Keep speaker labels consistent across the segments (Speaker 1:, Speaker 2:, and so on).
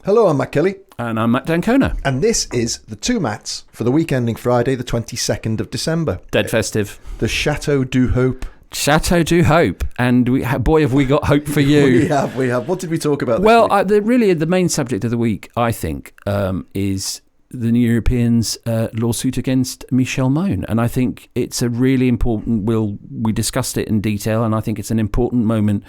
Speaker 1: Hello, I'm Matt Kelly.
Speaker 2: And I'm Matt Dancona.
Speaker 1: And this is the Two Matts for the week ending Friday, the 22nd of December.
Speaker 2: Dead festive.
Speaker 1: The Chateau du Hope.
Speaker 2: Chateau du Hope. And boy, have we got hope for you.
Speaker 1: we have. What did we talk about this week?
Speaker 2: Really, the main subject of the week, I think, is the New Europeans' lawsuit against Michelle Mone. And I think it's a really important, we discussed it in detail, and I think it's an important moment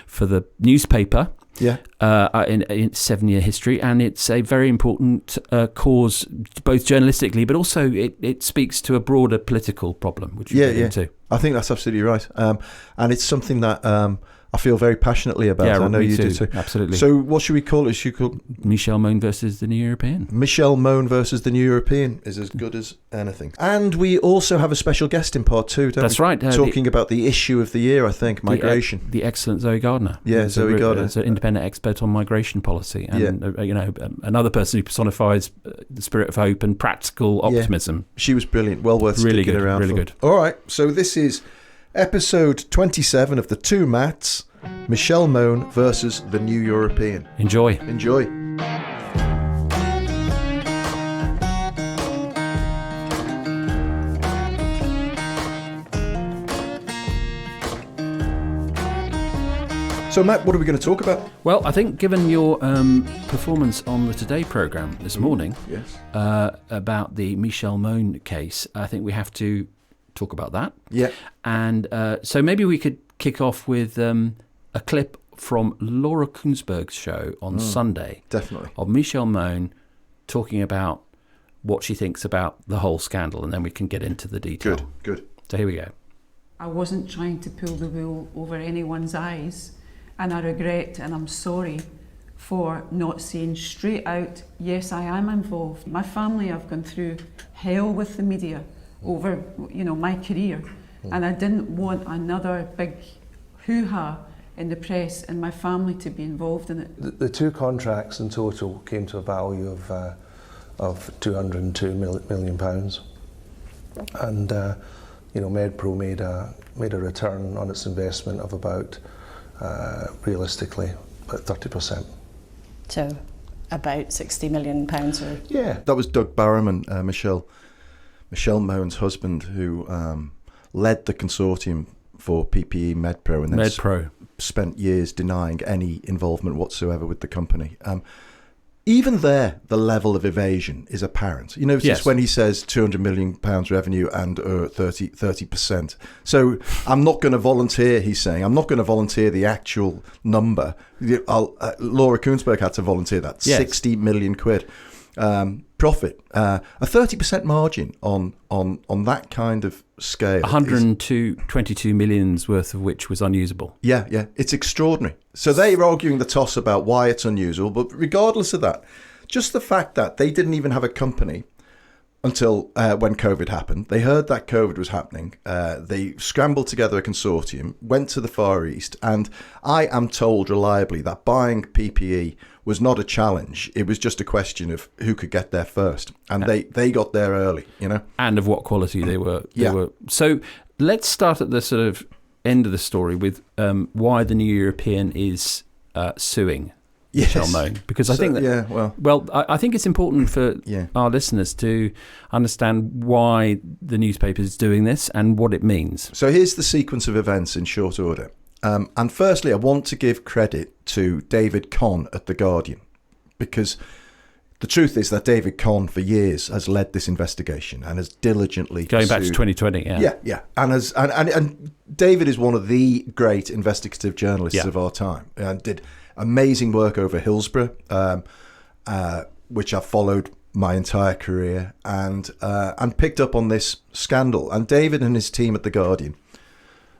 Speaker 2: for the newspaper.
Speaker 1: Yeah.
Speaker 2: In 7-year history, and it's a very important cause, both journalistically, but also it speaks to a broader political problem, which we get into.
Speaker 1: I think that's absolutely right, and it's something that I feel very passionately about.
Speaker 2: Yeah,
Speaker 1: I know you
Speaker 2: too.
Speaker 1: do too.
Speaker 2: Absolutely.
Speaker 1: So what should we call it? Should we call
Speaker 2: Michelle Mone versus the New European?
Speaker 1: Michelle Mone versus the New European is as good as anything. And we also have a special guest in part 2, don't we?
Speaker 2: That's right.
Speaker 1: Talking about the issue of the year, I think, migration.
Speaker 2: The excellent Zoe Gardner.
Speaker 1: Yeah, Zoe Gardner.
Speaker 2: As an independent expert on migration policy. And, another person who personifies the spirit of hope and practical optimism.
Speaker 1: Yeah. She was brilliant. Well worth sticking around for.
Speaker 2: Really good.
Speaker 1: All right. So this is episode 27 of the Two Matts. Michelle Mone versus the New European.
Speaker 2: Enjoy.
Speaker 1: So, Matt, what are we going to talk about?
Speaker 2: Well, I think given your performance on the Today programme this morning about the Michelle Mone case, I think we have to talk about that.
Speaker 1: Yeah.
Speaker 2: And so maybe we could kick off with a clip from Laura Kuenssberg's show on Sunday.
Speaker 1: Definitely.
Speaker 2: Of Michelle Mone talking about what she thinks about the whole scandal, and then we can get into the detail.
Speaker 1: Good.
Speaker 2: So here we go.
Speaker 3: I wasn't trying to pull the wool over anyone's eyes, and I regret and I'm sorry for not saying straight out, yes, I am involved. My family have gone through hell with the media over, my career, and I didn't want another big hoo-ha in the press and my family to be involved in it.
Speaker 4: The two contracts in total came to a value of £202 million, and MedPro made a return on its investment of about realistically about 30%.
Speaker 5: So about £60 million or...
Speaker 1: Yeah, that was Doug Barrowman, Michelle Mone's husband, who led the consortium for PPE MedPro and then spent years denying any involvement whatsoever with the company. Even there, the level of evasion is apparent. You know, just when he says £200 million revenue and 30%. So I'm not going to volunteer, he's saying. I'm not going to volunteer the actual number. Laura Kuenssberg had to volunteer that. 60 million quid. Profit, a 30% margin on that kind of scale.
Speaker 2: 122 million's worth of which was unusable.
Speaker 1: Yeah, it's extraordinary. So they're arguing the toss about why it's unusable, but regardless of that, just the fact that they didn't even have a company until when COVID happened. They heard that COVID was happening. They scrambled together a consortium, went to the Far East, and I am told reliably that buying PPE was not a challenge. It was just a question of who could get there first. And they got there early, And
Speaker 2: of what quality they were. So let's start at the sort of end of the story with why the New European is suing Michelle Mone. Because I think that, I think it's important for our listeners to understand why the newspaper is doing this and what it means.
Speaker 1: So here's the sequence of events in short order. And firstly, I want to give credit to David Conn at The Guardian, because the truth is that David Conn for years has led this investigation and has diligently
Speaker 2: going back to 2020.
Speaker 1: Yeah. And David is one of the great investigative journalists of our time, and did amazing work over Hillsborough, which I've followed my entire career, and picked up on this scandal. And David and his team at The Guardian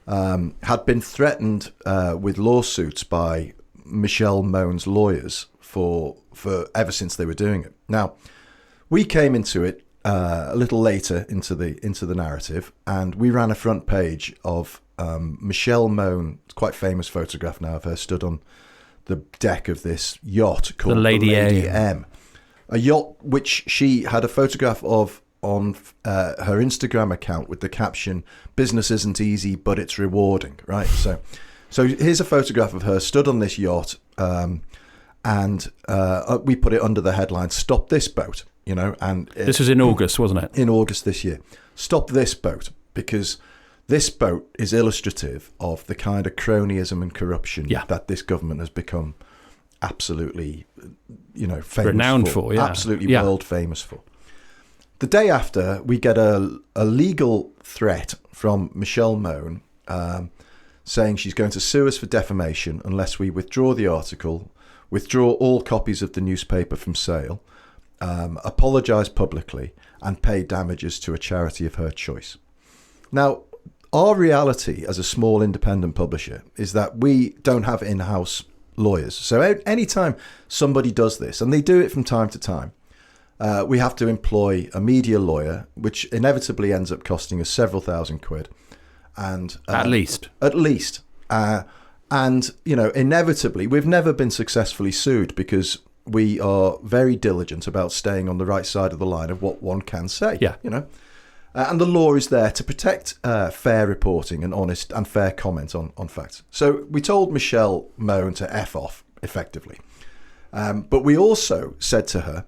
Speaker 1: had been threatened with lawsuits by Michelle Mone's lawyers for ever since they were doing it. Now, we came into it a little later into the narrative, and we ran a front page of Michelle Mone, quite famous photograph now of her stood on the deck of this yacht called
Speaker 2: the Lady
Speaker 1: M, a yacht which she had a photograph of on her Instagram account with the caption, "Business isn't easy, but it's rewarding," right? So here's a photograph of her stood on this yacht, and we put it under the headline, "Stop This Boat," and
Speaker 2: this was in August, wasn't it?
Speaker 1: In August this year. Stop this boat, because this boat is illustrative of the kind of cronyism and corruption that this government has become absolutely, famous
Speaker 2: renowned for,
Speaker 1: absolutely world famous for. The day after, we get a legal threat from Michelle Mone saying she's going to sue us for defamation unless we withdraw the article, withdraw all copies of the newspaper from sale, apologise publicly, and pay damages to a charity of her choice. Now, our reality as a small independent publisher is that we don't have in-house lawyers. So anytime somebody does this, and they do it from time to time, we have to employ a media lawyer, which inevitably ends up costing us several thousand quid. And
Speaker 2: At least.
Speaker 1: And, inevitably, we've never been successfully sued because we are very diligent about staying on the right side of the line of what one can say.
Speaker 2: Yeah.
Speaker 1: And the law is there to protect fair reporting and honest and fair comment on facts. So we told Michelle Mone to F off, effectively. But we also said to her,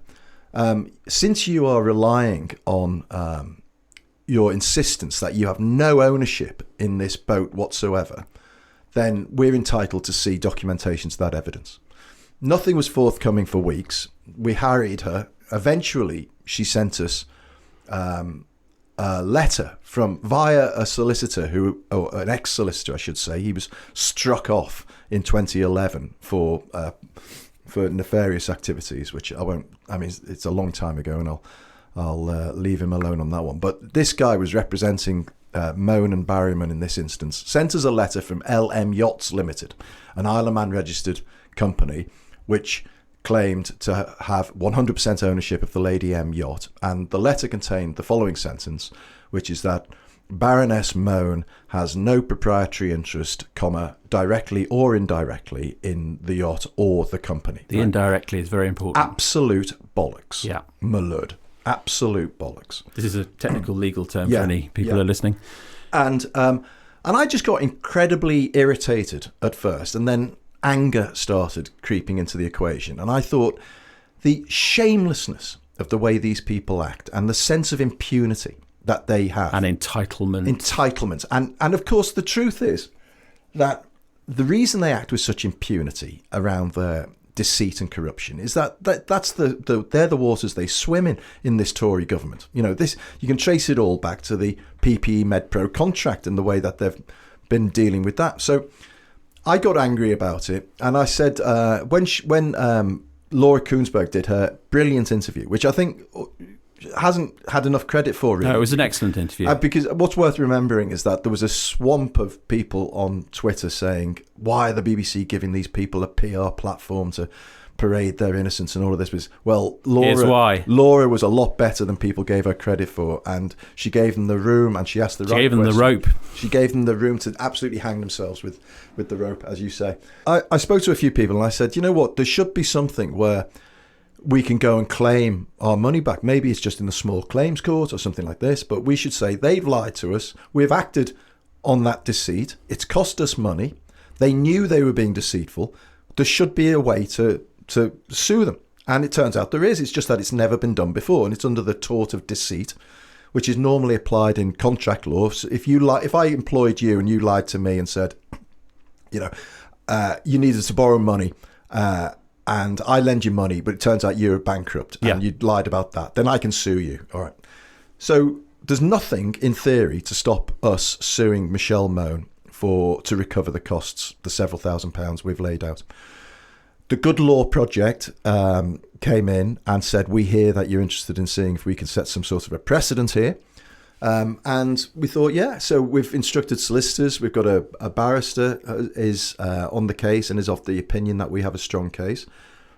Speaker 1: since you are relying on your insistence that you have no ownership in this boat whatsoever, then we're entitled to see documentation to that evidence. Nothing was forthcoming for weeks. We harried her. Eventually, she sent us a letter via a solicitor an ex-solicitor, I should say. He was struck off in 2011 for nefarious activities, which it's a long time ago, and I'll leave him alone on that one. But this guy was representing Mone and Barryman in this instance, sent us a letter from LM Yachts Limited, an Isle of Man registered company, which claimed to have 100% ownership of the Lady M yacht. And the letter contained the following sentence, which is that Baroness Mone has no proprietary interest, directly or indirectly, in the yacht or the company.
Speaker 2: The indirectly is very important.
Speaker 1: Absolute bollocks.
Speaker 2: Yeah.
Speaker 1: My lord. Absolute bollocks.
Speaker 2: This is a technical legal term for any people who are listening.
Speaker 1: And I just got incredibly irritated at first, and then anger started creeping into the equation. And I thought the shamelessness of the way these people act and the sense of impunity that they have.
Speaker 2: And entitlement.
Speaker 1: And of course, the truth is that the reason they act with such impunity around their deceit and corruption is they're the waters they swim in this Tory government. You can trace it all back to the PPE MedPro contract and the way that they've been dealing with that. So I got angry about it, and I said when Laura Kuenssberg did her brilliant interview, which I think hasn't had enough credit for, really.
Speaker 2: No, it was an excellent interview.
Speaker 1: Because what's worth remembering is that there was a swamp of people on Twitter saying, why are the BBC giving these people a PR platform to parade their innocence, and all of this was, well,
Speaker 2: Here's why.
Speaker 1: Laura was a lot better than people gave her credit for, and she gave them the room, and she asked the right
Speaker 2: She gave them
Speaker 1: question.
Speaker 2: the rope.
Speaker 1: She gave them the room to absolutely hang themselves with the rope, as you say. I spoke to a few people, and I said, you know what, there should be something where we can go and claim our money back. Maybe it's just in the small claims court or something like this, but we should say they've lied to us. We've acted on that deceit. It's cost us money. They knew they were being deceitful. There should be a way to sue them. And it turns out there is. It's just that it's never been done before, and it's under the tort of deceit, which is normally applied in contract law. So if I employed you and you lied to me and said, you needed to borrow money, and I lend you money, but it turns out you're bankrupt and you lied about that, then I can sue you. All right. So there's nothing in theory to stop us suing Michelle Mone to recover the costs, the several £1,000s we've laid out. The Good Law Project came in and said, we hear that you're interested in seeing if we can set some sort of a precedent here. And we thought, so we've instructed solicitors. We've got a barrister is on the case and is of the opinion that we have a strong case.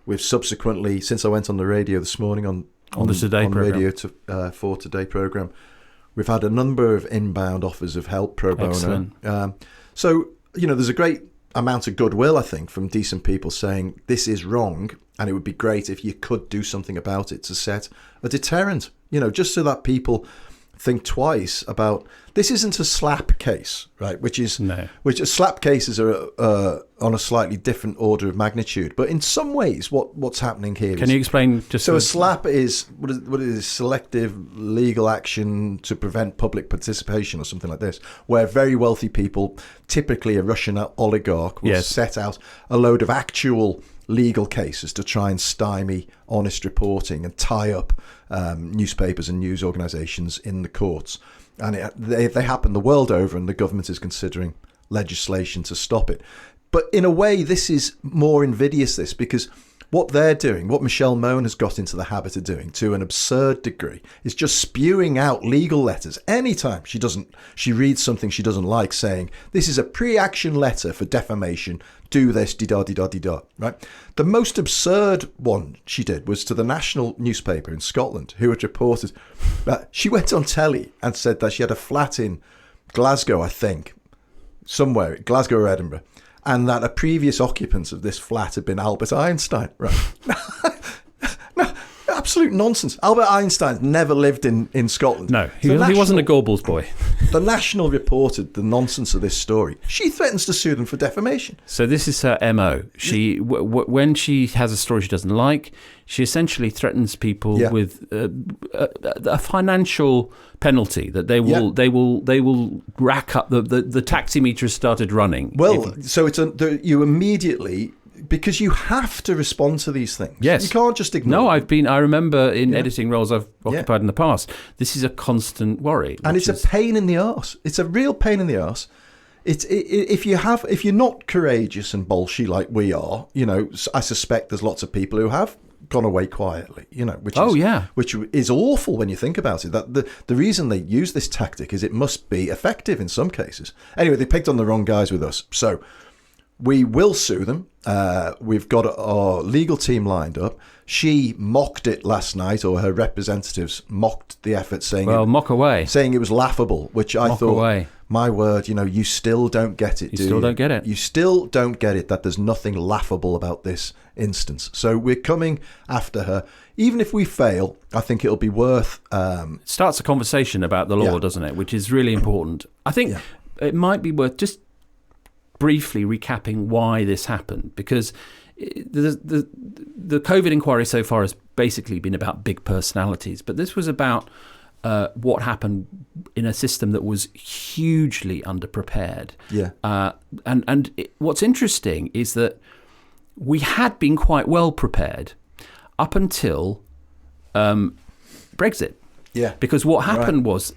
Speaker 1: We've subsequently, since I went on the radio this morning on
Speaker 2: the Today program.
Speaker 1: Radio for Today program, we've had a number of inbound offers of help pro bono.
Speaker 2: Excellent.
Speaker 1: So, there's a great amount of goodwill, I think, from decent people saying this is wrong and it would be great if you could do something about it to set a deterrent, just so that people think twice about this. Isn't a slap case, right? Which slap cases are on a slightly different order of magnitude. But in some ways, what's happening here?
Speaker 2: Can you explain? So
Speaker 1: a slap is what is selective legal action to prevent public participation or something like this, where very wealthy people, typically a Russian oligarch, will set out a load of actual legal cases to try and stymie honest reporting and tie up newspapers and news organisations in the courts. And they happen the world over, and the government is considering legislation to stop it. But in a way, this is more invidious, because what they're doing, what Michelle Mone has got into the habit of doing to an absurd degree, is just spewing out legal letters anytime she reads something she doesn't like, saying, this is a pre-action letter for defamation, do this, di-da, right? The most absurd one she did was to the national newspaper in Scotland, who had reported that she went on telly and said that she had a flat in Glasgow, I think, somewhere, Glasgow or Edinburgh, and that a previous occupant of this flat had been Albert Einstein, right? No, absolute nonsense. Albert Einstein never lived in Scotland.
Speaker 2: No, he wasn't a Gorbals boy.
Speaker 1: The National reported the nonsense of this story. She threatens to sue them for defamation.
Speaker 2: So this is her MO. She, when she has a story she doesn't like, she essentially threatens people with a financial penalty that they will rack up. The taximeter has started running.
Speaker 1: Well, so you immediately, because you have to respond to these things.
Speaker 2: Yes.
Speaker 1: You can't just ignore.
Speaker 2: No, I remember in editing roles I've occupied in the past, this is a constant worry.
Speaker 1: And it's a pain in the arse. It's a real pain in the arse. If you're not courageous and bolshy like we are, I suspect there's lots of people who have gone away quietly, which is awful when you think about it. That the reason they use this tactic is it must be effective in some cases. Anyway, they picked on the wrong guys with us. So we will sue them. We've got our legal team lined up. She mocked it last night, or her representatives mocked the effort, saying it was laughable, which I thought, my word, you still don't get it,
Speaker 2: You still don't get it.
Speaker 1: You still don't get it that there's nothing laughable about this instance. So we're coming after her. Even if we fail, I think it'll be worth...
Speaker 2: It starts a conversation about the law, doesn't it? Which is really important. I think it might be worth just briefly recapping why this happened, because the COVID inquiry so far has basically been about big personalities, but this was about what happened in a system that was hugely underprepared. What's interesting is that we had been quite well prepared up until Brexit. Because what happened was,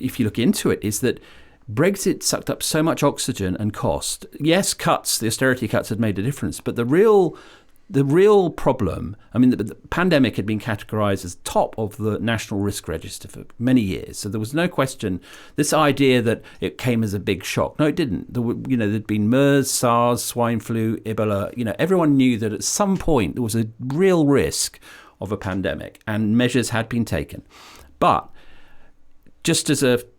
Speaker 2: if you look into it, is that Brexit sucked up so much oxygen and cost. Yes, the austerity cuts had made a difference, but the real problem, the pandemic had been categorised as top of the national risk register for many years. So there was no question, this idea that it came as a big shock. No, it didn't. There'd been MERS, SARS, swine flu, Ebola. Everyone knew that at some point there was a real risk of a pandemic, and measures had been taken. But just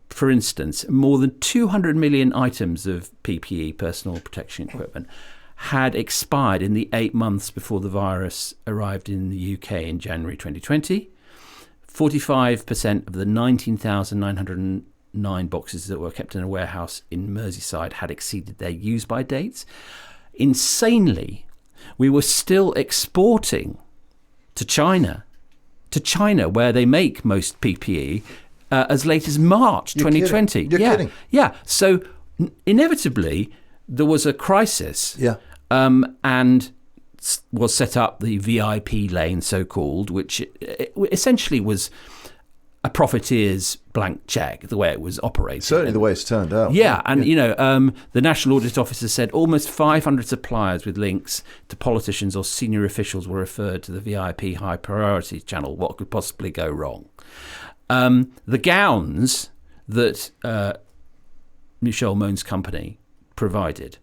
Speaker 2: for instance, more than 200 million items of PPE, personal protection equipment, had expired in the 8 months before the virus arrived in the UK in January 2020. 45% of the 19,909 boxes that were kept in a warehouse in Merseyside had exceeded their use-by dates. Insanely, we were still exporting to China, where they make most PPE, as late as March 2020.
Speaker 1: You're kidding.
Speaker 2: Yeah. So inevitably, there was a crisis. And was set up the VIP lane, so-called, which essentially was a profiteer's blank check, the way it was operated.
Speaker 1: Certainly the way it's turned out.
Speaker 2: The National Audit Officer said almost 500 suppliers with links to politicians or senior officials were referred to the VIP high priority channel. What could possibly go wrong? The gowns that Michelle Mone's company provided,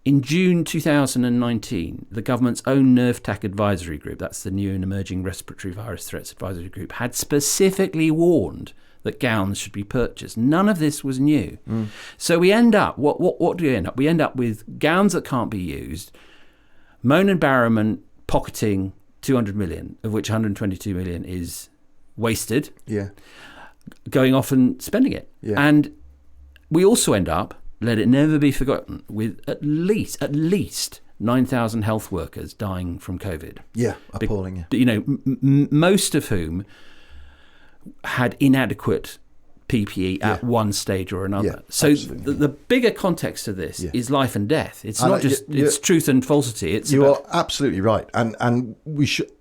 Speaker 2: in June 2019, the government's own NERVTAC advisory group, that's the New and Emerging Respiratory Virus Threats Advisory Group, had specifically warned that gowns should be purchased. None of this was new. So we end up, what do we end up? We end up with gowns that can't be used, Mone and Barrowman pocketing 200 million, of which 122 million is wasted. going off and spending it.
Speaker 1: Yeah.
Speaker 2: And we also end up, let it never be forgotten, with at least 9,000 health workers dying from COVID.
Speaker 1: Yeah, appalling.
Speaker 2: Most of whom had inadequate PPE at one stage or another.
Speaker 1: Yeah,
Speaker 2: so the bigger context of this is life and death. It's not just it's truth and falsity.
Speaker 1: You are absolutely right, and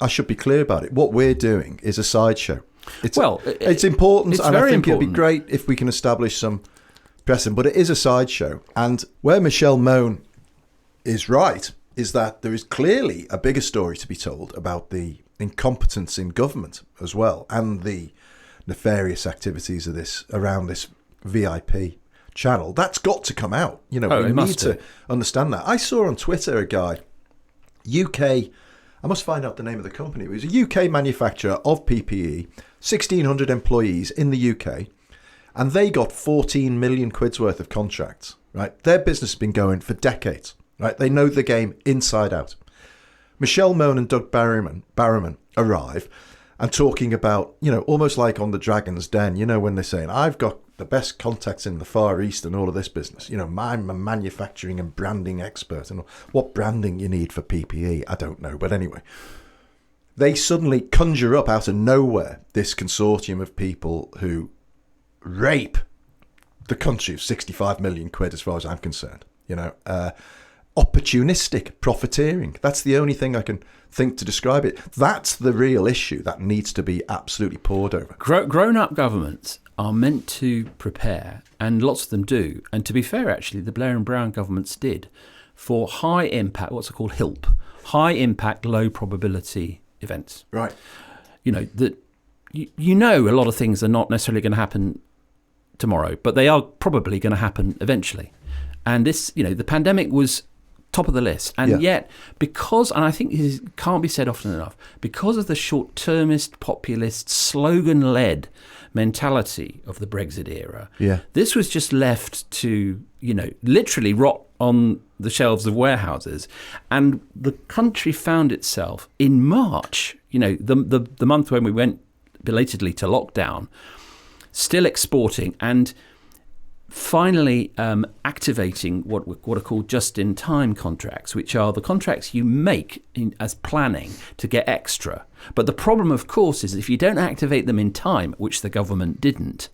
Speaker 1: I should be clear about it. What we're doing is a sideshow. It's important, and I think it'd be great if we can establish some precedent. But it is a sideshow, and where Michelle Mone is right is that there is clearly a bigger story to be told about the incompetence in government as well, and the nefarious activities of this around this VIP channel. That's got to come out. We need to understand that. I saw on Twitter a guy, UK, I must find out the name of the company. It was a UK manufacturer of PPE, 1,600 employees in the UK, and they got 14 million quid's worth of contracts. Right, their business has been going for decades. Right, they know the game inside out. Michelle Mone and Doug Barrowman arrive and talking about, almost like on the Dragon's Den, when they're saying, I've got the best contacts in the Far East and all of this business. I'm a manufacturing and branding expert. And what branding you need for PPE, I don't know. But anyway, they suddenly conjure up out of nowhere this consortium of people who rape the country of 65 million quid, as far as I'm concerned. Opportunistic profiteering. That's the only thing I can think to describe it. That's the real issue that needs to be absolutely poured over.
Speaker 2: Grown-up governments are meant to prepare, and lots of them do. And to be fair, actually, the Blair and Brown governments did, for high impact, what's it called, HILP, high impact, low probability events.
Speaker 1: Right.
Speaker 2: That a lot of things are not necessarily going to happen tomorrow, but they are probably going to happen eventually. And this, the pandemic was top of the list. And yet, and I think this can't be said often enough, because of the short-termist, populist, slogan-led mentality of the Brexit era, this was just left to, literally rot on the shelves of warehouses. And the country found itself in March, the month when we went belatedly to lockdown, still exporting and finally activating what are called just-in-time contracts, which are the contracts you make as planning to get extra. But the problem, of course, is if you don't activate them in time, which the government didn't,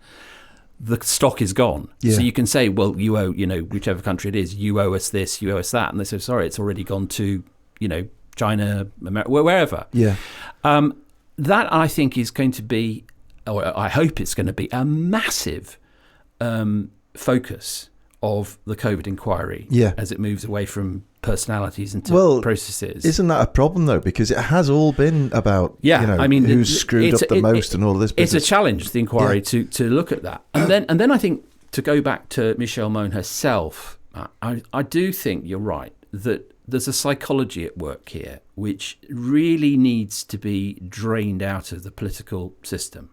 Speaker 2: the stock is gone. Yeah. So you can say, well, you owe, whichever country it is, you owe us this, you owe us that. And they say, sorry, it's already gone to, China, America, wherever.
Speaker 1: Yeah.
Speaker 2: That, I think, is going to be, or I hope it's going to be, a massive focus of the COVID inquiry as it moves away from personalities into processes.
Speaker 1: Isn't that a problem, though? Because it has all been about who's screwed up the most and all of this business.
Speaker 2: It's a challenge, the inquiry, to look at that. And then I think, to go back to Michelle Mone herself, I do think you're right that there's a psychology at work here which really needs to be drained out of the political system,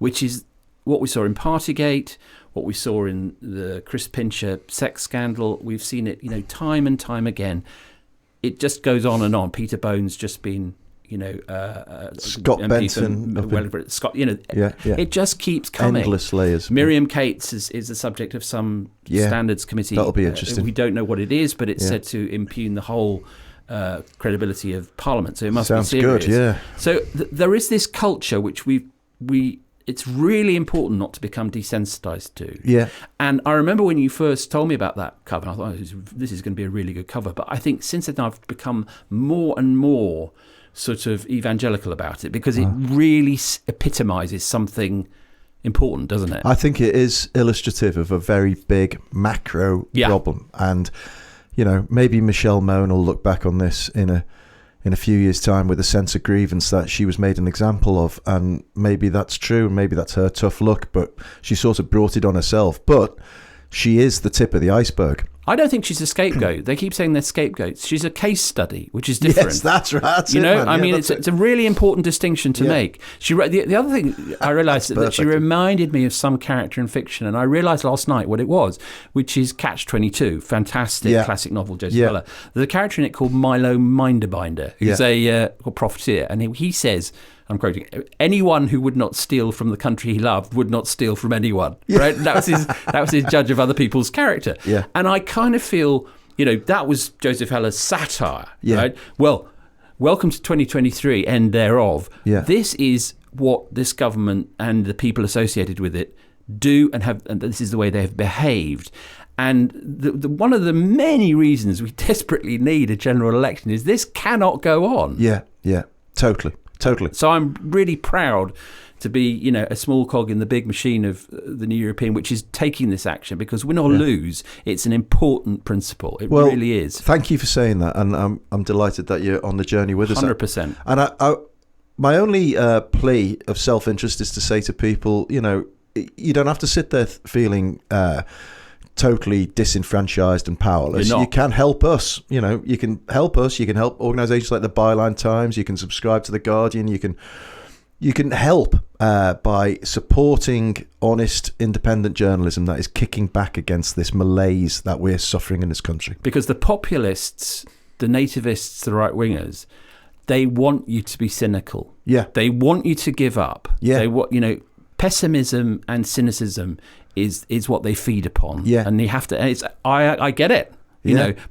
Speaker 2: which is what we saw in Partygate, what we saw in the Chris Pincher sex scandal. We've seen it, time and time again. It just goes on and on. Peter Bone's just been,
Speaker 1: Scott MP Benson,
Speaker 2: Scott, it just keeps coming.
Speaker 1: Endless layers.
Speaker 2: Miriam Cates is the subject of some standards committee.
Speaker 1: That'll be interesting.
Speaker 2: We don't know what it is, but it's said to impugn the whole credibility of Parliament. So it must be serious.
Speaker 1: Sounds good, yeah.
Speaker 2: So there is this culture which it's really important not to become desensitised to.
Speaker 1: Yeah.
Speaker 2: And I remember when you first told me about that cover, I thought, this is going to be a really good cover. But I think since then I've become more and more sort of evangelical about it, because it really epitomises something important, doesn't it?
Speaker 1: I think it is illustrative of a very big macro problem. And, maybe Michelle Mone will look back on this in a few years' time with a sense of grievance that she was made an example of, and maybe that's true, and maybe that's her tough luck, but she sort of brought it on herself. But she is the tip of the iceberg,
Speaker 2: I don't think she's a scapegoat. They keep saying they're scapegoats. She's a case study, which is different.
Speaker 1: Yes, that's right. That's
Speaker 2: it's a really important distinction to make. She the other thing I realised that she reminded me of some character in fiction, and I realised last night what it was, which is Catch-22, fantastic classic novel, Joseph Heller. There's a character in it called Milo Minderbinder, who's a profiteer, and he says, I'm quoting, anyone who would not steal from the country he loved would not steal from anyone. Right? That was his judge of other people's character.
Speaker 1: Yeah.
Speaker 2: And I kind of feel, that was Joseph Heller's satire. Yeah. Right? Well, welcome to 2023, end thereof.
Speaker 1: Yeah.
Speaker 2: This is what this government and the people associated with it do and this is the way they have behaved. And the one of the many reasons we desperately need a general election is this cannot go on.
Speaker 1: Yeah, totally.
Speaker 2: So I'm really proud to be, a small cog in the big machine of the New European, which is taking this action, because win or lose, it's an important principle. It really is.
Speaker 1: Thank you for saying that, and I'm delighted that you're on the journey with us.
Speaker 2: 100%.
Speaker 1: And I my only plea of self-interest is to say to people, you don't have to sit there feeling totally disenfranchised and powerless. You can help us. You can help us. You can help organisations like the Byline Times. You can subscribe to the Guardian. You can help by supporting honest, independent journalism that is kicking back against this malaise that we're suffering in this country.
Speaker 2: Because the populists, the nativists, the right wingers, they want you to be cynical.
Speaker 1: Yeah,
Speaker 2: they want you to give up.
Speaker 1: Yeah,
Speaker 2: they want pessimism and cynicism is what they feed upon.
Speaker 1: Yeah.
Speaker 2: And you have to, I get it,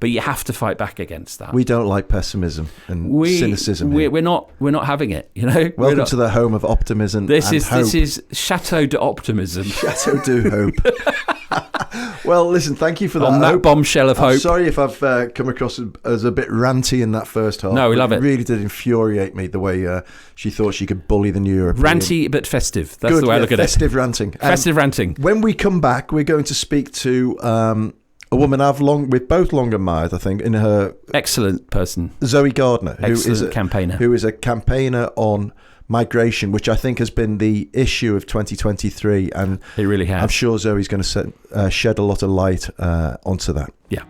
Speaker 2: but you have to fight back against that.
Speaker 1: We don't like pessimism and cynicism.
Speaker 2: We're not having it,
Speaker 1: Welcome to the home of optimism.
Speaker 2: This is Chateau de Optimism.
Speaker 1: Chateau de Hope. Well, listen, thank you for that.
Speaker 2: On that bombshell of hope.
Speaker 1: I'm sorry if I've come across as a bit ranty in that first half.
Speaker 2: No, we love it.
Speaker 1: It really did infuriate me the way she thought she could bully the New European.
Speaker 2: Ranty but festive. That's the way I look at it.
Speaker 1: Festive ranting.
Speaker 2: Festive ranting.
Speaker 1: When we come back, we're going to speak to a woman we've both long admired, I think, in her...
Speaker 2: Excellent person.
Speaker 1: Zoe Gardner.
Speaker 2: Campaigner.
Speaker 1: Who is a campaigner on migration, which I think has been the issue of 2023, and
Speaker 2: it really has.
Speaker 1: I'm sure Zoe's going to shed a lot of light onto that.
Speaker 2: Yeah.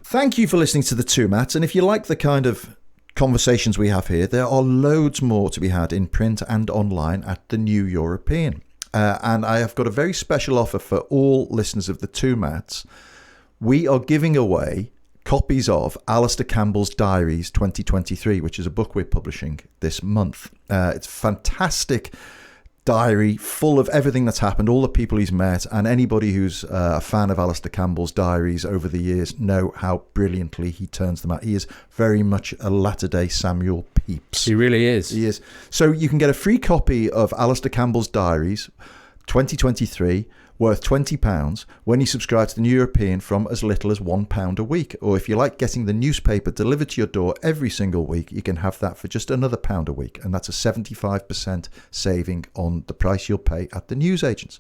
Speaker 1: Thank you for listening to The Two Mats, and if you like the kind of conversations we have here, there are loads more to be had in print and online at the New European. And I have got a very special offer for all listeners of The Two Mats. We are giving away copies of Alistair Campbell's Diaries 2023, which is a book we're publishing this month. It's a fantastic diary full of everything that's happened, all the people he's met, and anybody who's a fan of Alistair Campbell's diaries over the years know how brilliantly he turns them out. He is very much a latter-day Samuel Pepys.
Speaker 2: He really is.
Speaker 1: He is. So you can get a free copy of Alistair Campbell's Diaries 2023 worth £20 when you subscribe to the New European from as little as £1 a week. Or if you like getting the newspaper delivered to your door every single week, you can have that for just another £1 a week. And that's a 75% saving on the price you'll pay at the newsagents.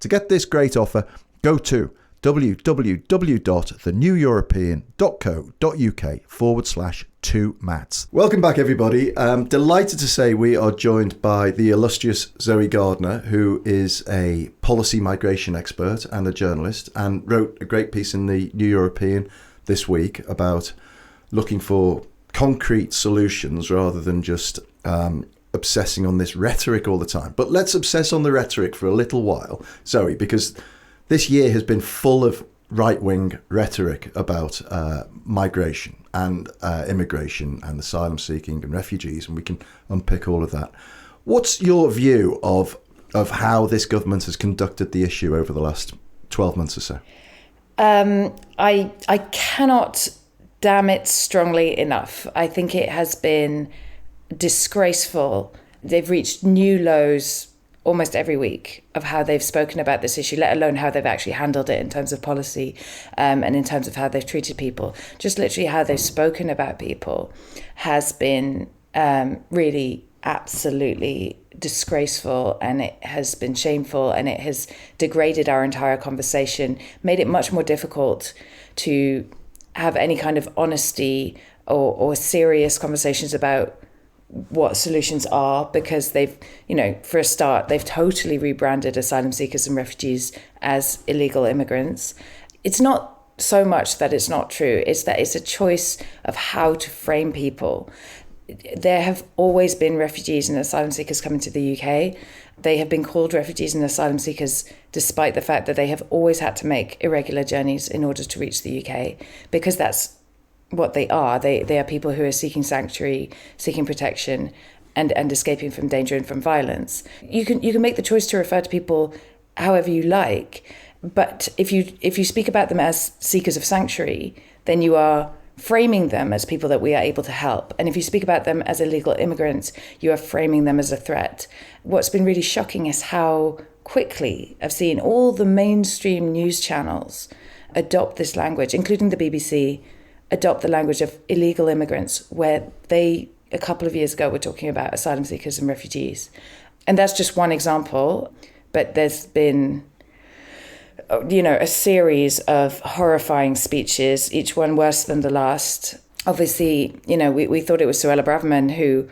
Speaker 1: To get this great offer, go to www.theneweuropean.co.uk/2mats. Welcome back, everybody. I'm delighted to say we are joined by the illustrious Zoe Gardner, who is a policy migration expert and a journalist, and wrote a great piece in the New European this week about looking for concrete solutions rather than just obsessing on this rhetoric all the time. But let's obsess on the rhetoric for a little while, Zoe, because this year has been full of right-wing rhetoric about migration and immigration and asylum seeking and refugees, and we can unpick all of that. What's your view of how this government has conducted the issue over the last 12 months or so?
Speaker 6: I cannot damn it strongly enough. I think it has been disgraceful. They've reached new lows almost every week of how they've spoken about this issue, let alone how they've actually handled it in terms of policy and in terms of how they've treated people. Just literally how they've spoken about people has been really absolutely disgraceful, and it has been shameful, and it has degraded our entire conversation, made it much more difficult to have any kind of honesty or serious conversations about what solutions are, because they've, for a start, they've totally rebranded asylum seekers and refugees as illegal immigrants. It's not so much that it's not true, it's that it's a choice of how to frame people. There have always been refugees and asylum seekers coming to the UK. They have been called refugees and asylum seekers despite the fact that they have always had to make irregular journeys in order to reach the UK, because that's what they are. They are people who are seeking sanctuary, seeking protection, and escaping from danger and from violence. You can make the choice to refer to people however you like, but if you speak about them as seekers of sanctuary, then you are framing them as people that we are able to help. And if you speak about them as illegal immigrants, you are framing them as a threat. What's been really shocking is how quickly I've seen all the mainstream news channels adopt this language, including the BBC, adopt the language of illegal immigrants, where they, a couple of years ago, were talking about asylum seekers and refugees. And that's just one example, but there's been a series of horrifying speeches, each one worse than the last. Obviously, we thought it was Suella Braverman who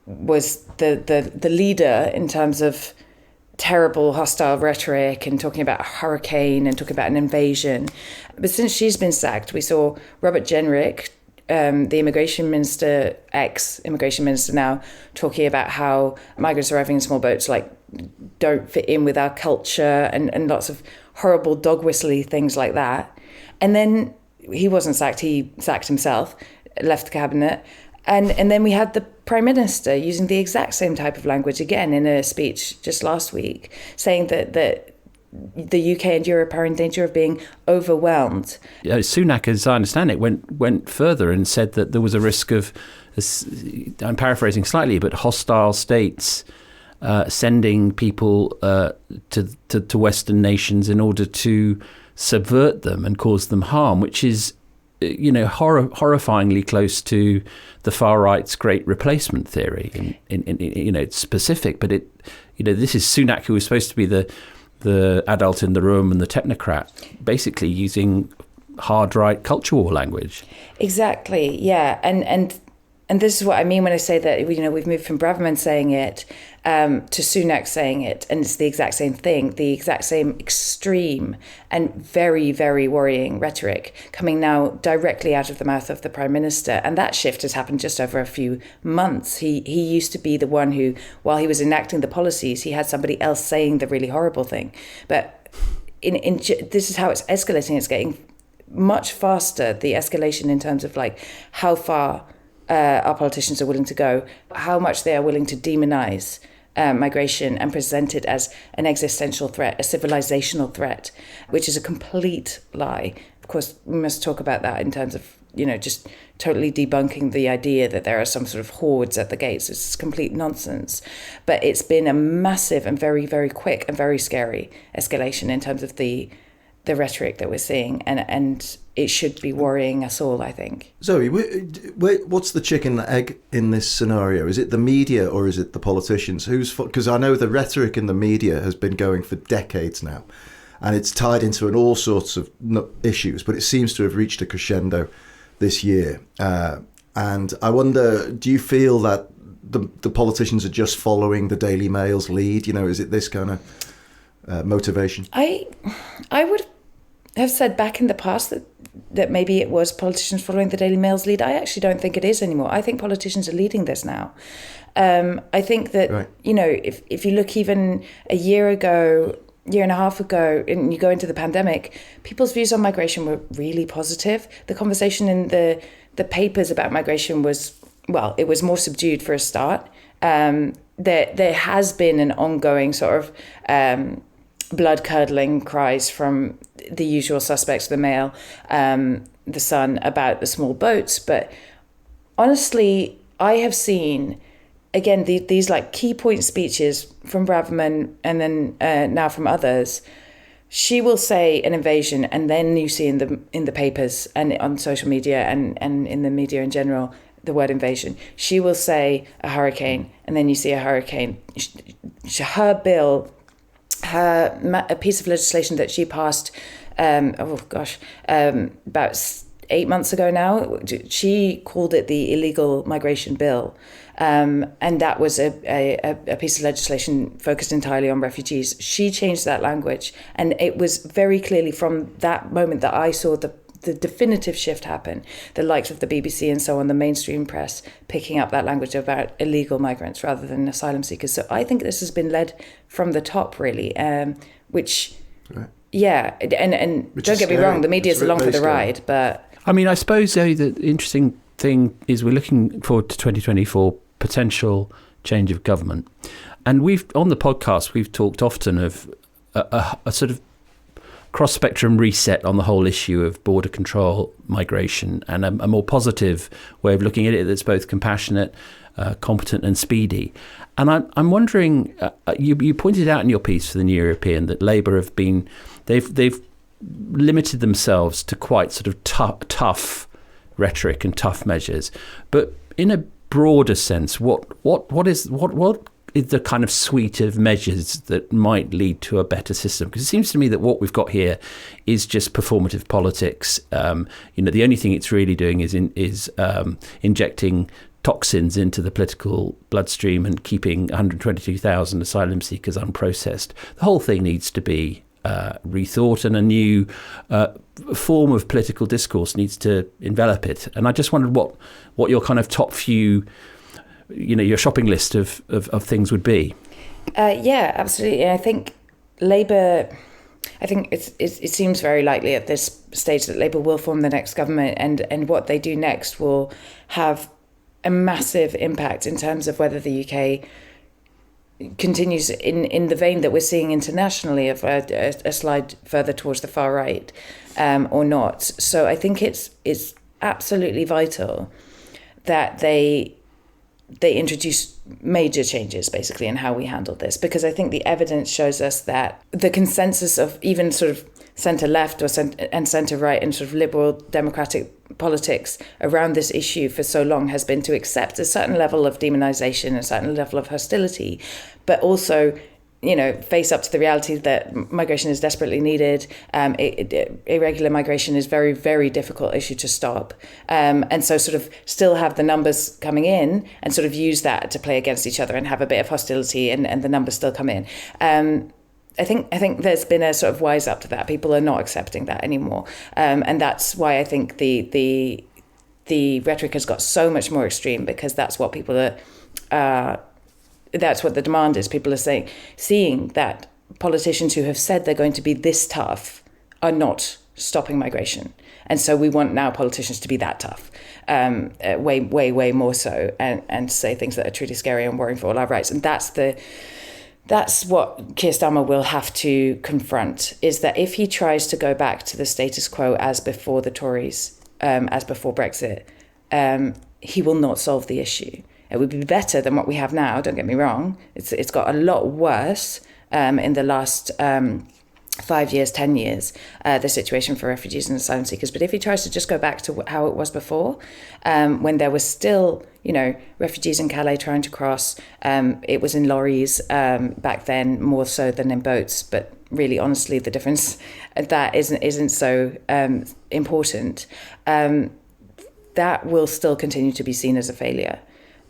Speaker 6: was the leader in terms of terrible hostile rhetoric and talking about a hurricane and talking about an invasion. But since she's been sacked, we saw Robert Jenrick, the immigration minister, ex-immigration minister now, talking about how migrants arriving in small boats don't fit in with our culture and lots of horrible dog whistly things like that. And then he wasn't sacked, he sacked himself, left the cabinet. And then we had the Prime Minister using the exact same type of language again in a speech just last week, saying that the UK and Europe are in danger of being overwhelmed.
Speaker 2: Sunak, as I understand it, went further and said that there was a risk of, I'm paraphrasing slightly, but hostile states sending people to Western nations in order to subvert them and cause them harm, which is horrifyingly close to the far right's great replacement theory. It's specific, but this is Sunak, who was supposed to be the adult in the room and the technocrat, basically using hard right culture war language.
Speaker 6: Exactly, yeah, and this is what I mean when I say that we've moved from Braverman saying it to Sunak saying it, and it's the exact same thing, the exact same extreme and very, very worrying rhetoric coming now directly out of the mouth of the Prime Minister. And that shift has happened just over a few months. He used to be the one who, while he was enacting the policies, he had somebody else saying the really horrible thing. But this is how it's escalating. It's getting much faster, the escalation in terms of how far our politicians are willing to go, how much they are willing to demonize migration and present it as an existential threat, a civilizational threat, which is a complete lie. Of course, we must talk about that in terms of, just totally debunking the idea that there are some sort of hordes at the gates. It's complete nonsense. But it's been a massive and very, very quick and very scary escalation in terms of the rhetoric that we're seeing, and it should be worrying us all, I think.
Speaker 1: Zoe, what's the chicken and egg in this scenario? Is it the media or is it the politicians? Because I know the rhetoric in the media has been going for decades now, and it's tied into all sorts of issues, but it seems to have reached a crescendo this year. And I wonder, do you feel that the politicians are just following the Daily Mail's lead? Is it this kind of motivation?
Speaker 6: I would have said back in the past that maybe it was politicians following the Daily Mail's lead. I actually don't think it is anymore. I think politicians are leading this now. I think that, right. If you look even a year and a half ago, and you go into the pandemic, people's views on migration were really positive. The conversation in the papers about migration was more subdued for a start. There has been an ongoing sort of blood-curdling cries from the usual suspects, the Mail, the Sun, about the small boats. But honestly, I have seen, again, these key point speeches from Braverman and then now from others. She will say an invasion, and then you see in the papers and on social media and in the media in general the word invasion. She will say a hurricane, and then you see a hurricane. Her bill, a piece of legislation that she passed, about 8 months ago now. She called it the illegal migration bill. And that was a piece of legislation focused entirely on refugees. She changed that language. And it was very clearly from that moment that I saw the definitive shift happen, the likes of the BBC and so on, the mainstream press, picking up that language about illegal migrants rather than asylum seekers. So I think this has been led from the top, really, which... Right. Yeah, and don't get me wrong, the media's along for the ride, but...
Speaker 2: I mean, I suppose, Zoe, the interesting thing is we're looking forward to 2024, potential change of government. And on the podcast, we've talked often of a sort of cross-spectrum reset on the whole issue of border control, migration, and a more positive way of looking at it that's both compassionate, competent and speedy. And I'm wondering, you pointed out in your piece for the New European that Labour have been... They've limited themselves to quite sort of tough rhetoric and tough measures, but in a broader sense, what is the kind of suite of measures that might lead to a better system? Because it seems to me that what we've got here is just performative politics. The only thing it's really doing is injecting toxins into the political bloodstream and keeping 122,000 asylum seekers unprocessed. The whole thing needs to be rethought, and a new form of political discourse needs to envelop it. And I just wondered what your kind of top few, your shopping list of things would be.
Speaker 6: Yeah, absolutely. I think Labour, it seems very likely at this stage that Labour will form the next government, and what they do next will have a massive impact in terms of whether the UK continues in the vein that we're seeing internationally of a slide further towards the far right or not. So I think it's absolutely vital that they introduce major changes basically in how we handle this, because I think the evidence shows us that the consensus of even sort of centre-left and centre-right and sort of liberal democratic politics around this issue for so long has been to accept a certain level of demonisation, a certain level of hostility, but also, face up to the reality that migration is desperately needed. Irregular migration is very, very difficult issue to stop. And so sort of still have the numbers coming in and sort of use that to play against each other and have a bit of hostility and the numbers still come in. I think there's been a sort of wise up to that. People are not accepting that anymore. And that's why I think the rhetoric has got so much more extreme, because that's what people are... That's what the demand is. People are seeing that politicians who have said they're going to be this tough are not stopping migration. And so we want now politicians to be that tough, way, way, way more so, and say things that are truly scary and worrying for all our rights. And that's what Keir Starmer will have to confront, is that if he tries to go back to the status quo as before the Tories, as before Brexit, he will not solve the issue. It would be better than what we have now, don't get me wrong. It's got a lot worse in the last 5 years, 10 years, the situation for refugees and asylum seekers. But if he tries to just go back to how it was before, when there was still, refugees in Calais trying to cross, it was in lorries back then more so than in boats. But really, honestly, the difference that isn't so important. That will still continue to be seen as a failure.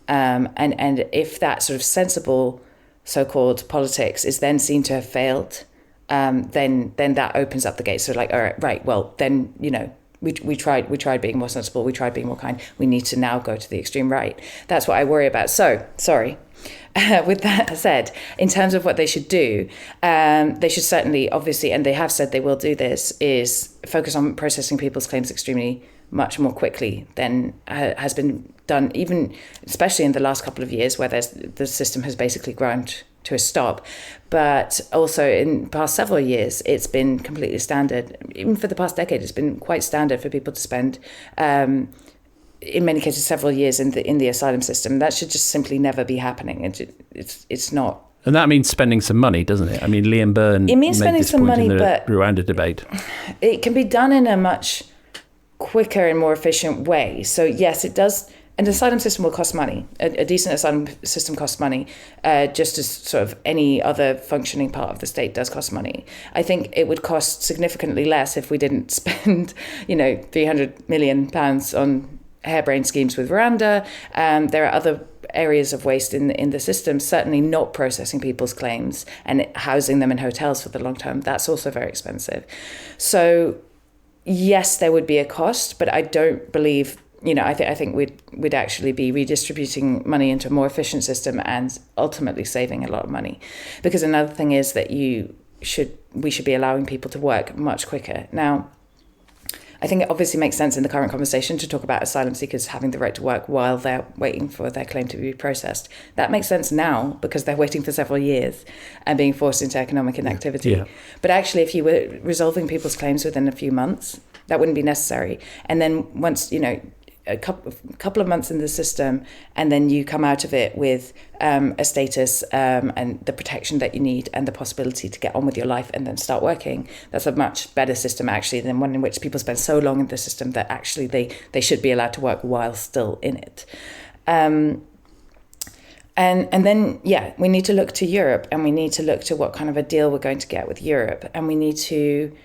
Speaker 6: And if that sort of sensible so-called politics is then seen to have failed, then that opens up the gates. So like, all right, well, then, we tried being more sensible, we tried being more kind. We need to now go to the extreme right. That's what I worry about. So, sorry. With that said, in terms of what they should do, they should certainly, obviously, and they have said they will do this, is focus on processing people's claims extremely much more quickly than has been done, even especially in the last couple of years, where the system has basically ground to a stop. But also in the past several years, it's been completely standard. Even for the past decade, it's been quite standard for people to spend, in many cases, several years in the asylum system. That should just simply never be happening. It's not.
Speaker 2: And that means spending some money, doesn't it? I mean, Liam Byrne made this point in the Rwanda debate.
Speaker 6: It can be done in a much quicker and more efficient way. So yes, it does an asylum system will cost money. A decent asylum system costs money, just as sort of any other functioning part of the state does cost money. I think it would cost significantly less if we didn't spend, £300 million on harebrained schemes with Rwanda. There are other areas of waste in the system, certainly not processing people's claims and housing them in hotels for the long term. That's also very expensive. So yes, there would be a cost, but I don't believe, I think we'd actually be redistributing money into a more efficient system and ultimately saving a lot of money. Because another thing is that we should be allowing people to work much quicker. Now, I think it obviously makes sense in the current conversation to talk about asylum seekers having the right to work while they're waiting for their claim to be processed. That makes sense now because they're waiting for several years and being forced into economic inactivity. Yeah. But actually, if you were resolving people's claims within a few months, that wouldn't be necessary. And then once, a couple of months in the system, and then you come out of it with a status and the protection that you need and the possibility to get on with your life and then start working. That's a much better system actually than one in which people spend so long in the system that actually they should be allowed to work while still in it. And then we need to look to Europe, and we need to look to what kind of a deal we're going to get with Europe, and we need to.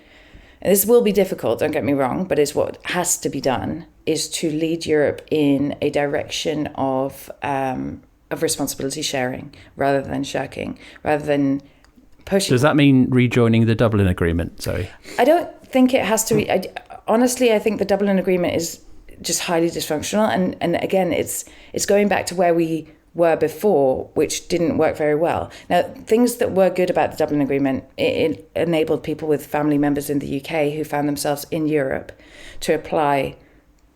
Speaker 6: This will be difficult, don't get me wrong, but it's what has to be done, is to lead Europe in a direction of responsibility sharing rather than shirking, rather than pushing.
Speaker 2: Does that mean rejoining the Dublin Agreement? Sorry.
Speaker 6: I don't think it has to be. Honestly, I think the Dublin Agreement is just highly dysfunctional. And again, it's going back to where we were before, which didn't work very well. Now, things that were good about the Dublin Agreement, it enabled people with family members in the UK who found themselves in Europe to apply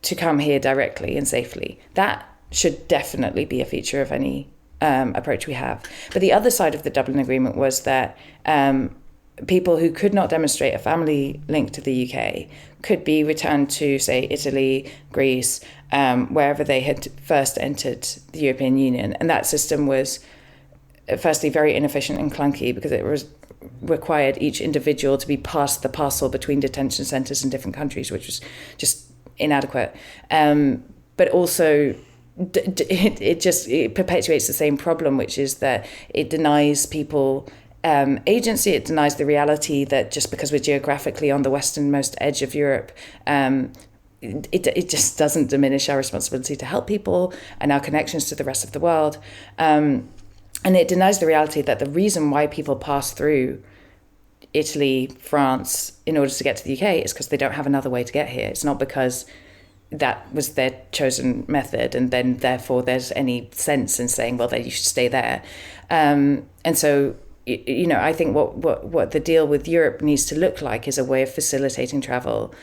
Speaker 6: to come here directly and safely. That should definitely be a feature of any approach we have. But the other side of the Dublin Agreement was that people who could not demonstrate a family link to the UK could be returned to, say, Italy, Greece, wherever they had first entered the European Union. And that system was, firstly, very inefficient and clunky because it required each individual to be passed the parcel between detention centres in different countries, which was just inadequate. But also, it perpetuates the same problem, which is that it denies people agency. It denies the reality that just because we're geographically on the westernmost edge of Europe, it just doesn't diminish our responsibility to help people and our connections to the rest of the world. And it denies the reality that the reason why people pass through Italy, France, in order to get to the UK is because they don't have another way to get here. It's not because that was their chosen method and then therefore there's any sense in saying, well, then you should stay there. And so, I think what the deal with Europe needs to look like is a way of facilitating travel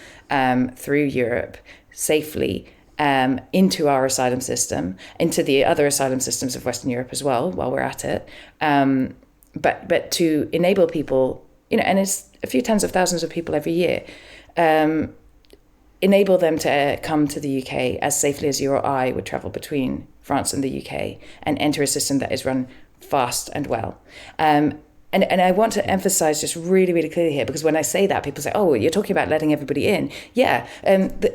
Speaker 6: through Europe safely into our asylum system, into the other asylum systems of Western Europe as well, while we're at it. But to enable people, and it's a few tens of thousands of people every year, enable them to come to the UK as safely as you or I would travel between France and the UK and enter a system that is run fast and well. And I want to emphasize just really, really clearly here, because when I say that, people say, oh, you're talking about letting everybody in. Yeah,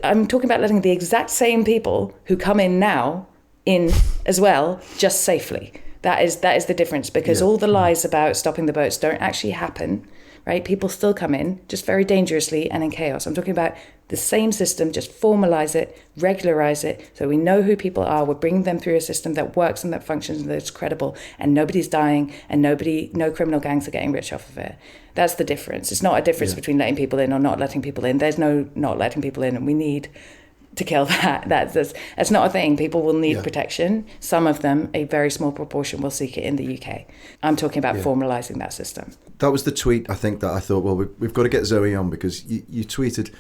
Speaker 6: I'm talking about letting the exact same people who come in now in as well, just safely. That is the difference, because all the lies about stopping the boats don't actually happen, right? People still come in, just very dangerously and in chaos. I'm talking about the same system, just formalize it, regularize it, so we know who people are. We're bringing them through a system that works and that functions and that's credible, and nobody's dying, and no criminal gangs are getting rich off of it. That's the difference. It's not a difference between letting people in or not letting people in. There's no not letting people in, and we need to kill that. That's not a thing. People will need protection. Some of them, a very small proportion, will seek it in the UK. I'm talking about formalising that system.
Speaker 1: That was the tweet, I think, that I thought, well, we've got to get Zoe on, because you tweeted,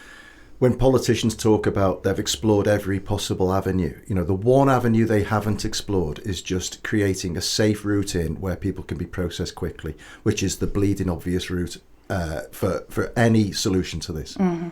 Speaker 1: when politicians talk about they've explored every possible avenue, the one avenue they haven't explored is just creating a safe route in where people can be processed quickly, which is the bleeding obvious route for any solution to this.
Speaker 6: Mm-hmm.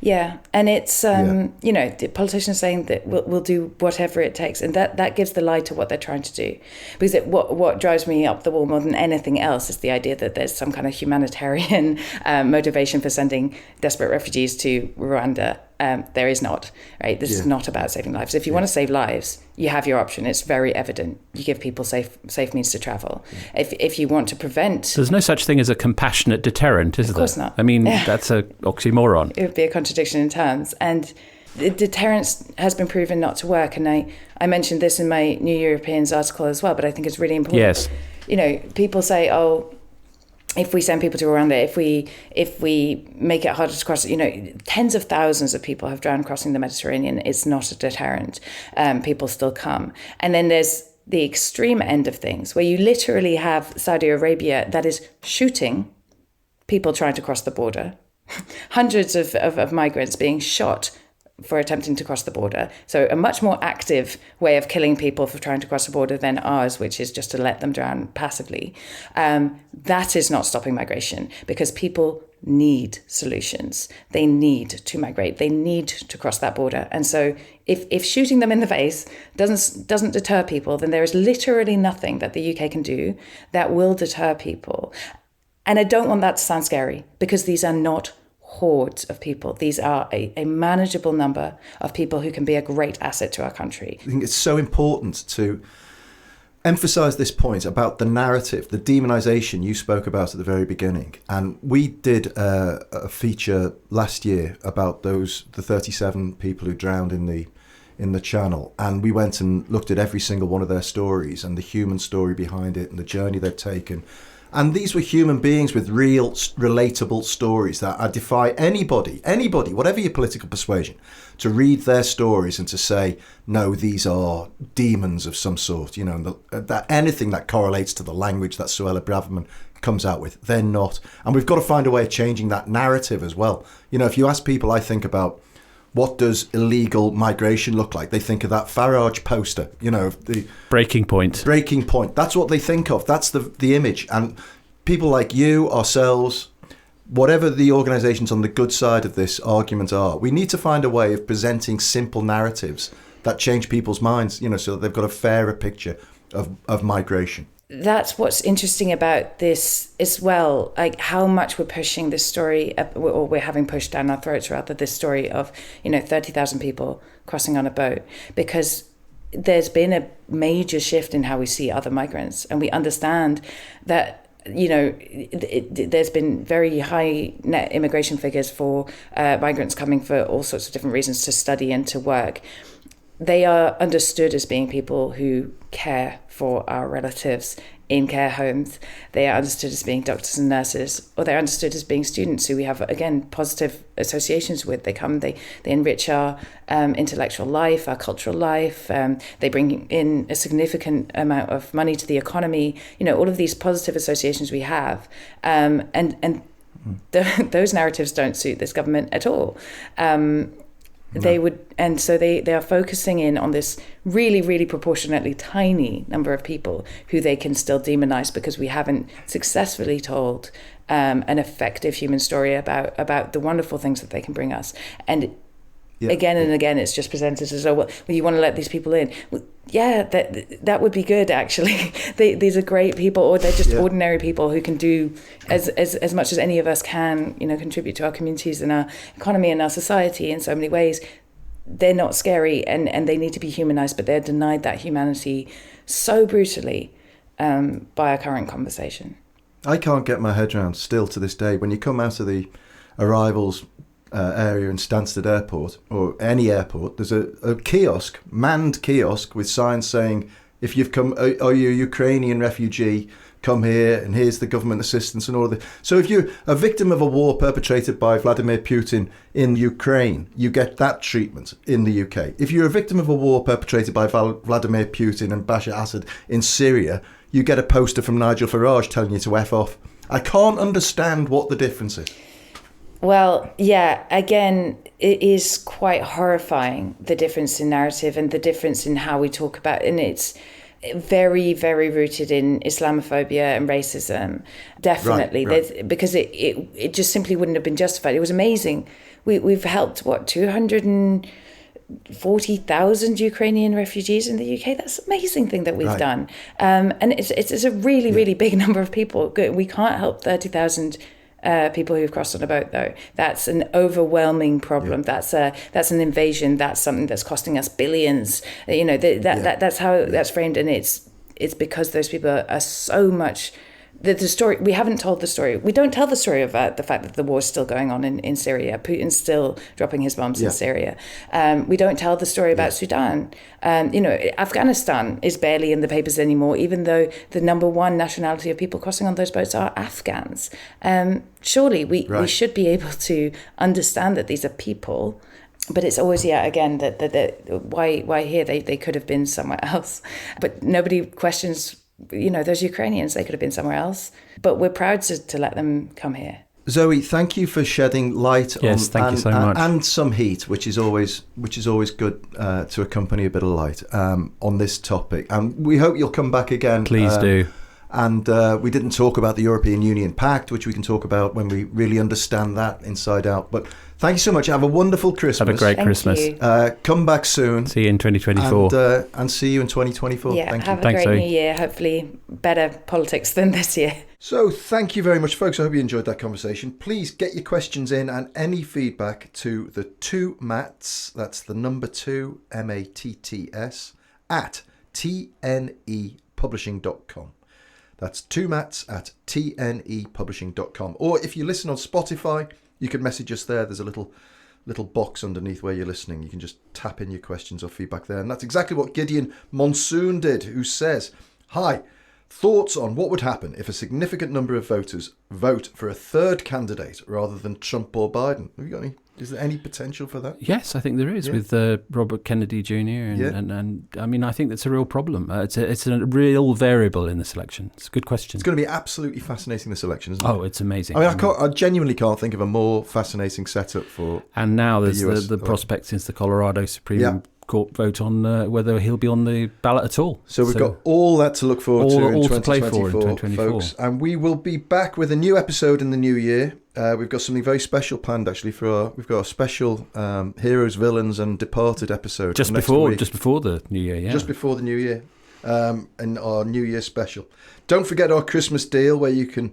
Speaker 6: Yeah, and it's the politicians saying that we'll do whatever it takes, and that gives the lie to what they're trying to do. Because what drives me up the wall more than anything else is the idea that there's some kind of humanitarian motivation for sending desperate refugees to Rwanda there is not, right? This is not about saving lives. If you want to save lives, you have your option. It's very evident. You give people safe means to travel. If you want to prevent...
Speaker 2: There's no such thing as a compassionate deterrent, is there?
Speaker 6: Of course not.
Speaker 2: I mean, that's an oxymoron.
Speaker 6: It would be a contradiction in terms. And the deterrence has been proven not to work. And I mentioned this in my New Europeans article as well, but I think it's really important.
Speaker 2: Yes.
Speaker 6: You know, people say, if we send people to Rwanda, if we make it harder to cross, tens of thousands of people have drowned crossing the Mediterranean. It's not a deterrent. People still come. And then there's the extreme end of things where you literally have Saudi Arabia that is shooting people trying to cross the border, hundreds of migrants being shot for attempting to cross the border. So a much more active way of killing people for trying to cross the border than ours, which is just to let them drown passively. That is not stopping migration, because people need solutions. They need to migrate. They need to cross that border. And so if shooting them in the face doesn't deter people, then there is literally nothing that the UK can do that will deter people. And I don't want that to sound scary, because these are not hordes of people. These are a manageable number of people who can be a great asset to our country.
Speaker 1: I think it's so important to emphasize this point about the narrative, the demonisation you spoke about at the very beginning. And we did a feature last year about the 37 people who drowned in the Channel, and we went and looked at every single one of their stories and the human story behind it and the journey they've taken. And these were human beings with real, relatable stories that I defy anybody, whatever your political persuasion, to read their stories and to say, no, these are demons of some sort, that anything that correlates to the language that Suella Braverman comes out with, they're not. And we've got to find a way of changing that narrative as well. If you ask people, I think about, what does illegal migration look like? They think of that Farage poster, the
Speaker 2: Breaking Point.
Speaker 1: Breaking Point. That's what they think of. That's the image. And people like you, ourselves, whatever the organisations on the good side of this argument are, we need to find a way of presenting simple narratives that change people's minds, so that they've got a fairer picture of migration.
Speaker 6: That's what's interesting about this as well, like how much we're pushing this story, or we're having pushed down our throats rather, this story of 30,000 people crossing on a boat, because there's been a major shift in how we see other migrants, and we understand that there's been very high net immigration figures for migrants coming for all sorts of different reasons, to study and to work. They are understood as being people who care for our relatives in care homes. They are understood as being doctors and nurses, or they're understood as being students who we have, again, positive associations with. They come, they enrich our intellectual life, our cultural life. They bring in a significant amount of money to the economy. All of these positive associations we have. Those narratives don't suit this government at all. They would, and so they are focusing in on this really, really proportionately tiny number of people who they can still demonize, because we haven't successfully told an effective human story about the wonderful things that they can bring us. And again and again, it's just presented as, well, you want to let these people in? Well, yeah, that would be good, actually. These are great people, or they're just ordinary people who can do as much as any of us can, contribute to our communities and our economy and our society in so many ways. They're not scary, and they need to be humanized, but they're denied that humanity so brutally by our current conversation. I
Speaker 1: can't get my head around, still to this day, when you come out of the arrivals area in Stansted Airport, or any airport, there's a kiosk, manned kiosk, with signs saying, if you've come, are you a Ukrainian refugee, come here, and here's the government assistance and all of this. So if you're a victim of a war perpetrated by Vladimir Putin in Ukraine, you get that treatment in the UK. If you're a victim of a war perpetrated by Vladimir Putin and Bashar Assad in Syria, you get a poster from Nigel Farage telling you to F off. I can't understand what the difference is.
Speaker 6: Well, yeah, again, it is quite horrifying, the difference in narrative and the difference in how we talk about it. And it's very, very rooted in Islamophobia and racism, definitely. Right. Because it just simply wouldn't have been justified. It was amazing. We've helped, 240,000 Ukrainian refugees in the UK. That's an amazing thing that we've done. And it's a really, really big number of people. We can't help 30,000 people who've crossed on a boat, though. That's an overwhelming problem. That's an invasion. That's something that's costing us billions. That's how that's framed, and it's because those people are so much. The story, we haven't told the story. We don't tell the story of the fact that the war is still going on in Syria. Putin's still dropping his bombs in Syria. We don't tell the story about Sudan. Afghanistan is barely in the papers anymore, even though the number one nationality of people crossing on those boats are Afghans. Surely we should be able to understand that these are people. But it's always, again, that why here? They could have been somewhere else. But nobody questions, those Ukrainians, they could have been somewhere else. But we're proud to let them come here.
Speaker 1: Zoe, thank you for shedding light
Speaker 2: on, thank you so much.
Speaker 1: And some heat, which is always good to accompany a bit of light on this topic. And we hope you'll come back again.
Speaker 2: Please do.
Speaker 1: And we didn't talk about the European Union Pact, which we can talk about when we really understand that inside out. But thank you so much. Have a wonderful Christmas.
Speaker 2: Have a great Christmas.
Speaker 1: Come back soon.
Speaker 2: See you in 2024.
Speaker 1: And see you in 2024.
Speaker 6: Yeah,
Speaker 1: thank
Speaker 6: have
Speaker 1: you.
Speaker 6: a great new year. Hopefully better politics than this year.
Speaker 1: So thank you very much, folks. I hope you enjoyed that conversation. Please get your questions in and any feedback to the 2 Matts, that's the number 2, MATTS, at tnepublishing.com. That's 2Matts at tnepublishing.com. Or if you listen on Spotify, you can message us there. There's a little box underneath where you're listening. You can just tap in your questions or feedback there. And that's exactly what Gideon Monsoon did, who says, "Hi, thoughts on what would happen if a significant number of voters vote for a third candidate rather than Trump or Biden? Have you got any? Is there any potential for that?"
Speaker 2: Yes, I think there is with Robert Kennedy Jr. And I mean, I think that's a real problem. It's a real variable in this election. It's a good question.
Speaker 1: It's going to be absolutely fascinating, this election, isn't it?
Speaker 2: Oh, it's amazing.
Speaker 1: I mean, I genuinely can't think of a more fascinating setup for.
Speaker 2: And now there's the prospect since the Colorado Supreme Court vote on whether he'll be on the ballot at all.
Speaker 1: So we've got all that to look forward to in 2024,
Speaker 2: 2024,
Speaker 1: folks. And we will be back with a new episode in the new year. We've got something very special planned, actually. We've got a special Heroes, Villains and Departed episode
Speaker 2: just before the new year.
Speaker 1: Just before the new year, and our New Year special. Don't forget our Christmas deal, where you can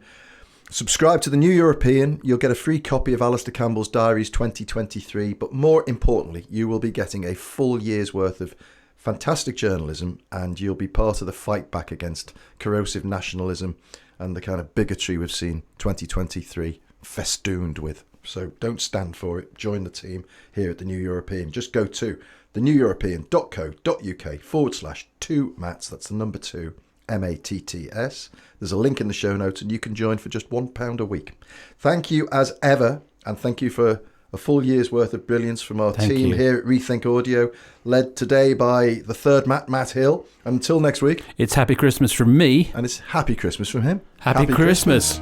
Speaker 1: subscribe to the New European. You'll get a free copy of Alistair Campbell's Diaries 2023, but more importantly, you will be getting a full year's worth of fantastic journalism, and you'll be part of the fight back against corrosive nationalism and the kind of bigotry we've seen 2023 festooned with. So don't stand for it. Join the team here at the New European. Just go to theneweuropean.co.uk/2Matts. That's the number 2, MATTS. There's a link in the show notes, and you can join for just £1 a week. Thank you as ever, and thank you for a full year's worth of brilliance from our team here at Rethink Audio, led today by the third Matt Hill. And until next week,
Speaker 2: it's Happy Christmas from me.
Speaker 1: And it's Happy Christmas from him.
Speaker 2: Happy Christmas.